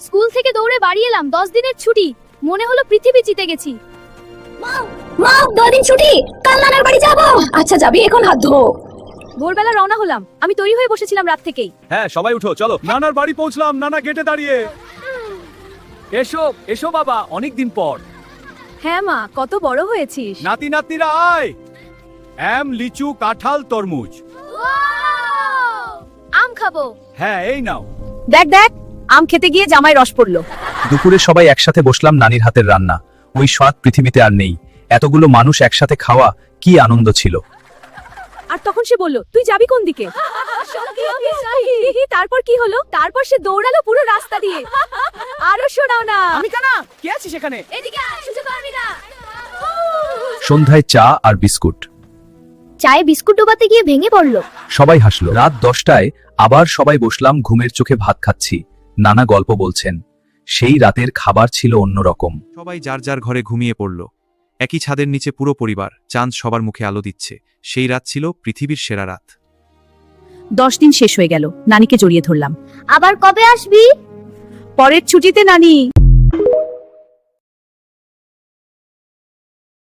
School থেকে দৌড়ে বাড়ি এলাম, 10 দিনের ছুটি। মনে হলো পৃথিবী জিতে গেছি। মা 2 দিন ছুটি, কাল নানার বাড়ি যাব। আচ্ছা যাবি, এখন হাত ধো। ভোরবেলা রওনা হলাম, আমি তৈরি হয়ে বসেছিলাম রাত থেকেই। হ্যাঁ সবাই উঠো, চলো। নানার বাড়ি পৌঁছলাম, নানা গেটে দাঁড়িয়ে। এসো এসো বাবা, অনেকদিন পর। হ্যাঁ মা, কত বড় হয়েছিস। নাতি নাতনিরা আয়। লিচু, কাঁঠাল, তরমুজ। আম খাবো। হ্যাঁ এই নাও। দেখ দেখ, আম খেতে গিয়ে জামাই রস পড়লো। দুপুরে সবাই একসাথে বসলাম, নানির হাতের রান্না। ওই স্বাদ পৃথিবীতে আর নেই। এতগুলো মানুষ একসাথে খাওয়া কি আনন্দ ছিল। আর তখন সে বলল, তুই যাবি কোন দিকে? তারপর কি হলো? তারপর সে দৌড়ালো পুরো রাস্তা দিয়ে। আরো শোনাও না। আমি কানা, কে আছিস এখানে? এদিকে আয়, কিছু করবি না। সন্ধ্যায় চা আর বিস্কুট। চায়ে বিস্কুট ডোবাতে গিয়ে ভেঙে পড়লো। সবাই হাসলো। রাত 10টায় আবার সবাই বসলাম, ঘুমের চোখে ভাত খাচ্ছি। নানা গল্প বলছেন। সেই রাতের খাবার ছিল অন্যরকম। সবাই যার যার ঘরে ঘুমিয়ে পড়ল। একই ছাদের নিচে পুরো পরিবার, চাঁদ সবার মুখে আলো দিচ্ছে। সেই রাত ছিল পৃথিবীর সেরা রাত। 10 দিন শেষ হয়ে গেল, নানিকে জড়িয়ে ধরলাম। আবার কবে আসবি? পরের ছুটিতে নানি।